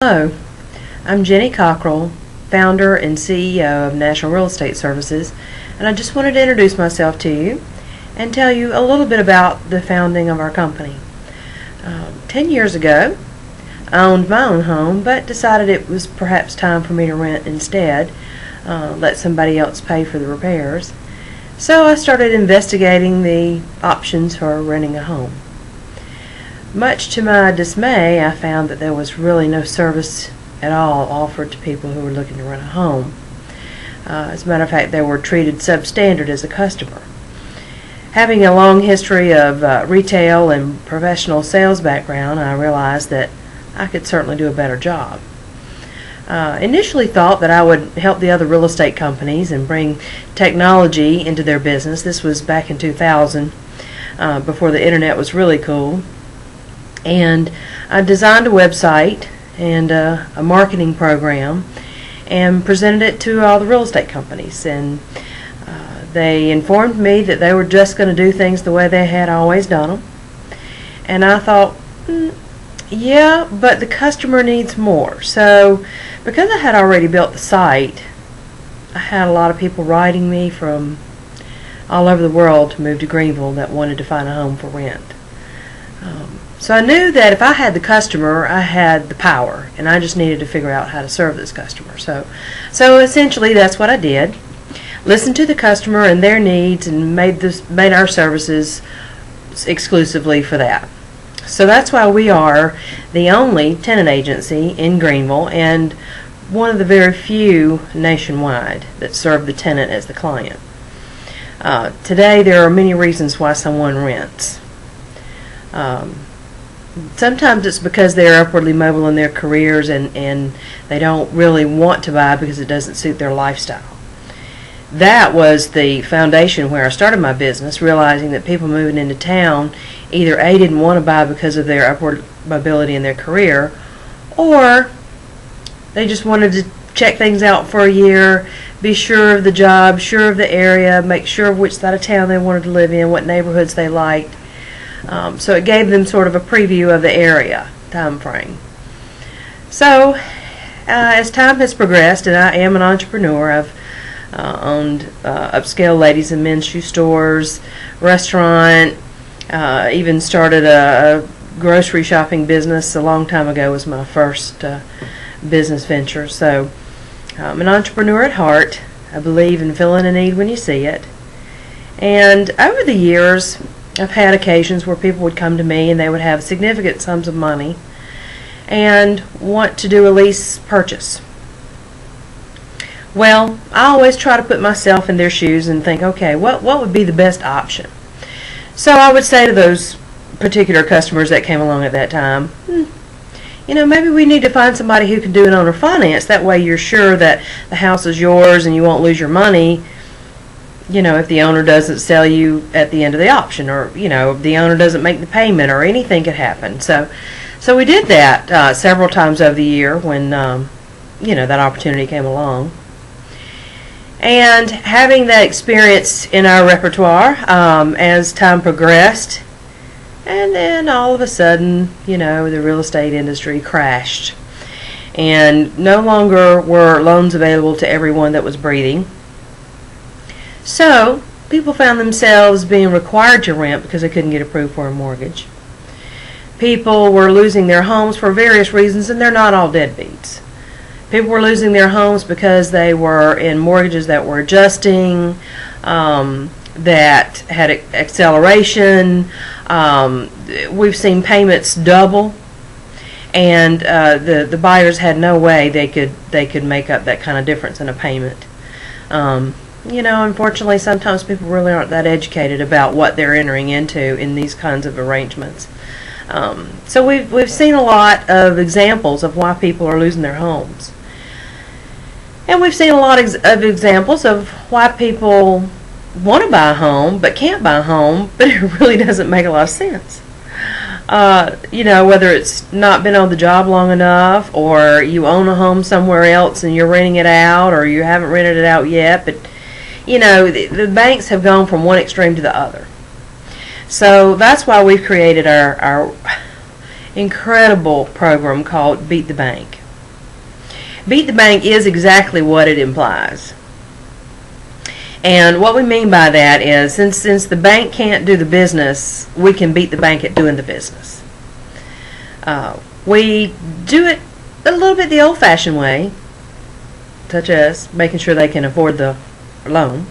Hello, I'm Jenny Cockrell, founder and CEO of National Real Estate Services, and I just wanted to introduce myself to you and tell you a little bit about the founding of our company. 10 years ago, I owned my own home, but decided it was perhaps time for me to rent instead, let somebody else pay for the repairs. So I started investigating the options for renting a home. Much to my dismay, I found that there was really no service at all offered to people who were looking to rent a home. As a matter of fact, they were treated substandard as a customer. Having a long history of retail and professional sales background, I realized that I could certainly do a better job. Initially thought that I would help the other real estate companies and bring technology into their business. This was back in 2000, before the internet was really cool. And I designed a website and a marketing program and presented it to all the real estate companies. And they informed me that they were just going to do things the way they had always done them. And I thought, yeah, but the customer needs more. So because I had already built the site, I had a lot of people writing me from all over the world to move to Greenville that wanted to find a home for rent. So I knew that if I had the customer, I had the power, and I just needed to figure out how to serve this customer. So essentially that's what I did. Listened to the customer and their needs and made our services exclusively for that. So that's why we are the only tenant agency in Greenville and one of the very few nationwide that serve the tenant as the client. Today there are many reasons why someone rents. Sometimes it's because they're upwardly mobile in their careers and they don't really want to buy because it doesn't suit their lifestyle. That was the foundation where I started my business, realizing that people moving into town either A, didn't want to buy because of their upward mobility in their career, or they just wanted to check things out for a year, be sure of the job, sure of the area, make sure of which side of town they wanted to live in, what neighborhoods they liked. So it gave them sort of a preview of the area time frame. So as time has progressed, and I am an entrepreneur, I've owned upscale ladies and men's shoe stores, restaurant, even started a grocery shopping business a long time ago. Was my first business venture. So I'm an entrepreneur at heart. I believe in filling a need when you see it. And over the years, I've had occasions where people would come to me and they would have significant sums of money and want to do a lease purchase. Well, I always try to put myself in their shoes and think, okay, what would be the best option? So I would say to those particular customers that came along at that time, maybe we need to find somebody who can do an owner finance. That way you're sure that the house is yours and you won't lose your money, if the owner doesn't sell you at the end of the option, or, if the owner doesn't make the payment, or anything could happen. So we did that several times over the year when, that opportunity came along. And having that experience in our repertoire as time progressed, and then all of a sudden, the real estate industry crashed. And no longer were loans available to everyone that was breathing. So people found themselves being required to rent because they couldn't get approved for a mortgage. People were losing their homes for various reasons, and they're not all deadbeats. People were losing their homes because they were in mortgages that were adjusting, that had acceleration. We've seen payments double, and the buyers had no way they could make up that kind of difference in a payment. Unfortunately, sometimes people really aren't that educated about what they're entering into in these kinds of arrangements. So we've seen a lot of examples of why people are losing their homes. And we've seen a lot of examples of why people want to buy a home but can't buy a home, but it really doesn't make a lot of sense. Whether it's not been on the job long enough, or you own a home somewhere else and you're renting it out, or you haven't rented it out yet, but the banks have gone from one extreme to the other. So that's why we've created our incredible program called Beat the Bank. Beat the bank is exactly what it implies. And what we mean by that is, since the bank can't do the business, we can beat the bank at doing the business. We do it a little bit the old-fashioned way, such as making sure they can afford the loan.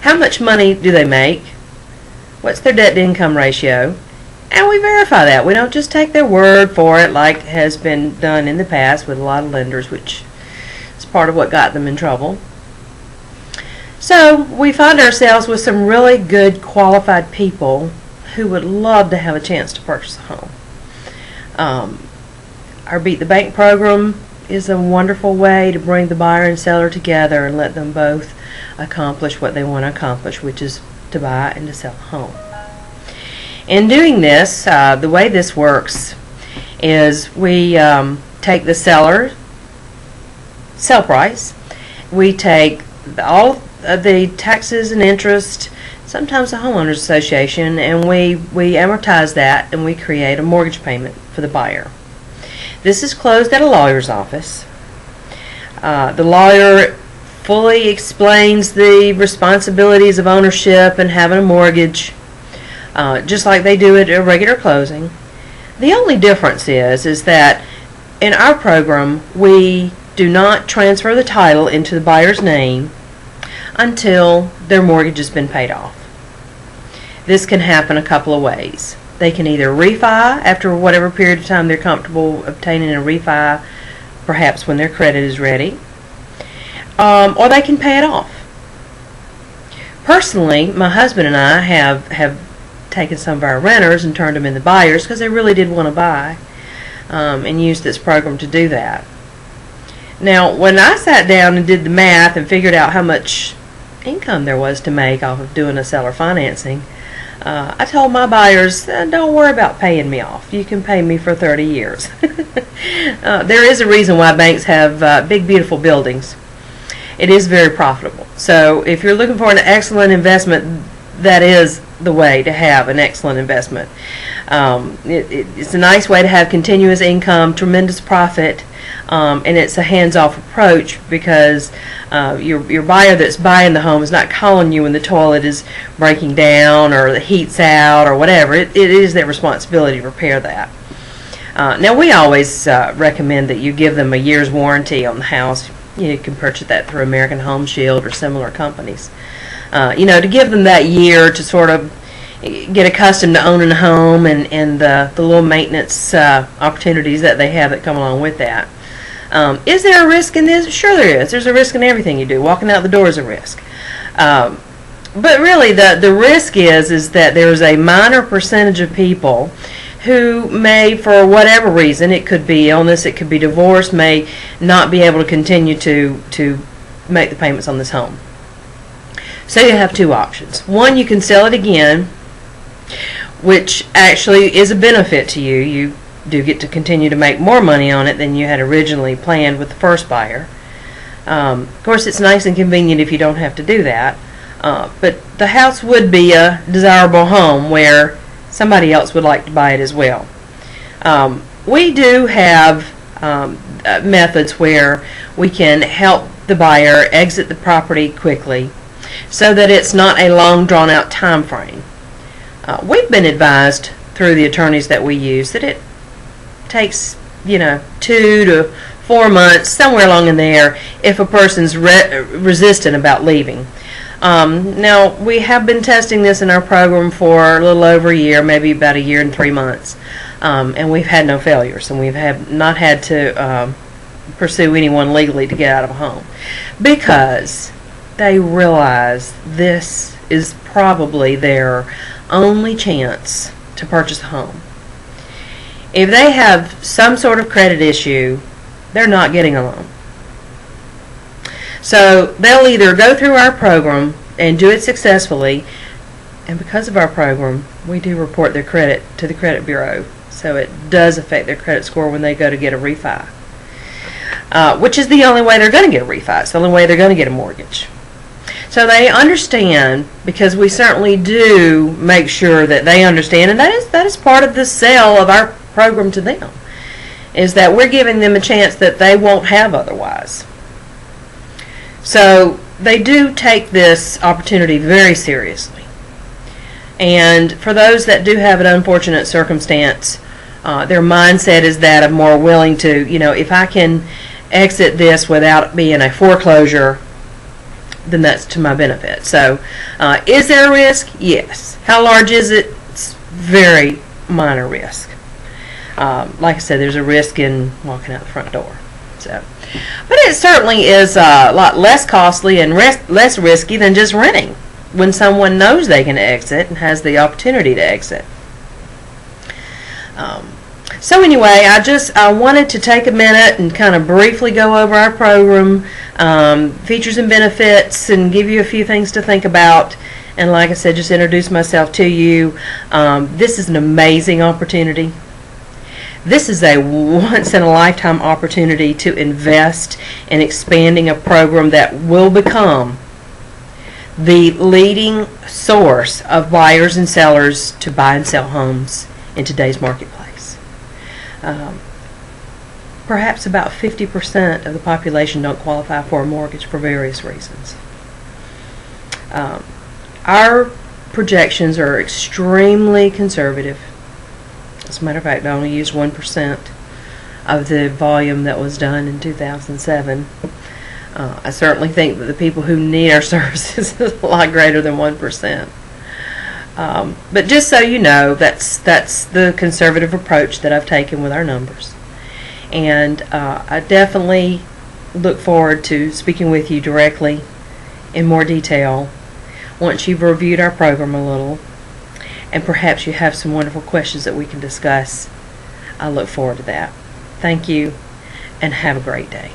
How much money do they make? What's their debt-to-income ratio? And we verify that. We don't just take their word for it like has been done in the past with a lot of lenders, which is part of what got them in trouble. So we find ourselves with some really good qualified people who would love to have a chance to purchase a home. Our Beat the Bank program is a wonderful way to bring the buyer and seller together and let them both accomplish what they want to accomplish, which is to buy and to sell a home. In doing this, the way this works is we take the sell price, we take all of the taxes and interest, sometimes the homeowners association, and we amortize that and we create a mortgage payment for the buyer. This is closed at a lawyer's office. The lawyer fully explains the responsibilities of ownership and having a mortgage, just like they do at a regular closing. The only difference is that in our program we do not transfer the title into the buyer's name until their mortgage has been paid off. This can happen a couple of ways. They can either refi after whatever period of time they're comfortable obtaining a refi, perhaps when their credit is ready, or they can pay it off. Personally, my husband and I have taken some of our renters and turned them into buyers because they really did want to buy, and used this program to do that. Now, when I sat down and did the math and figured out how much income there was to make off of doing a seller financing, I told my buyers, don't worry about paying me off. You can pay me for 30 years. There is a reason why banks have big, beautiful buildings. It is very profitable. So if you're looking for an excellent investment, that is the way to have an excellent investment. It's a nice way to have continuous income, tremendous profit, and it's a hands-off approach because your buyer that's buying the home is not calling you when the toilet is breaking down or the heat's out or whatever. It is their responsibility to repair that. Now, we always recommend that you give them a year's warranty on the house. You can purchase that through American Home Shield or similar companies. To give them that year to sort of get accustomed to owning a home and the little maintenance opportunities that they have that come along with that. Is there a risk in this? Sure there is. There's a risk in everything you do. Walking out the door is a risk. But really the risk is that there's a minor percentage of people who may, for whatever reason, it could be illness, it could be divorce, may not be able to continue to make the payments on this home. So you have two options. One, you can sell it again, which actually is a benefit to you. You do get to continue to make more money on it than you had originally planned with the first buyer. Of course, it's nice and convenient if you don't have to do that, but the house would be a desirable home where somebody else would like to buy it as well. We do have methods where we can help the buyer exit the property quickly so that it's not a long drawn-out time frame. We've been advised through the attorneys that we use that it takes 2 to 4 months, somewhere along in there, if a person's resistant about leaving. Now, we have been testing this in our program for a little over a year, maybe about 1 year and 3 months, and we've had no failures, and we've not had to pursue anyone legally to get out of a home because they realize this is probably their only chance to purchase a home. If they have some sort of credit issue, they're not getting a loan. So they'll either go through our program and do it successfully, and because of our program, we do report their credit to the credit bureau, so it does affect their credit score when they go to get a refi, which is the only way they're going to get a refi. It's the only way they're going to get a mortgage. So they understand, because we certainly do make sure that they understand, and that is part of the sale of our program to them, is that we're giving them a chance that they won't have otherwise. So they do take this opportunity very seriously. And for those that do have an unfortunate circumstance, their mindset is that of more willing to, if I can exit this without being a foreclosure, then that's to my benefit. So is there a risk? Yes. How large is it? It's very minor risk. Like I said, there's a risk in walking out the front door. So, but it certainly is a lot less costly and less risky than just renting when someone knows they can exit and has the opportunity to exit. So anyway, I wanted to take a minute and kind of briefly go over our program, features and benefits, and give you a few things to think about. And like I said, just introduce myself to you. This is an amazing opportunity. This is a once-in-a-lifetime opportunity to invest in expanding a program that will become the leading source of buyers and sellers to buy and sell homes in today's marketplace. Perhaps about 50% of the population don't qualify for a mortgage for various reasons. Our projections are extremely conservative. As a matter of fact, I only used 1% of the volume that was done in 2007. I certainly think that the people who need our services is a lot greater than 1%. But just so you know, that's the conservative approach that I've taken with our numbers. And I definitely look forward to speaking with you directly in more detail once you've reviewed our program a little, and perhaps you have some wonderful questions that we can discuss. I look forward to that. Thank you, and have a great day.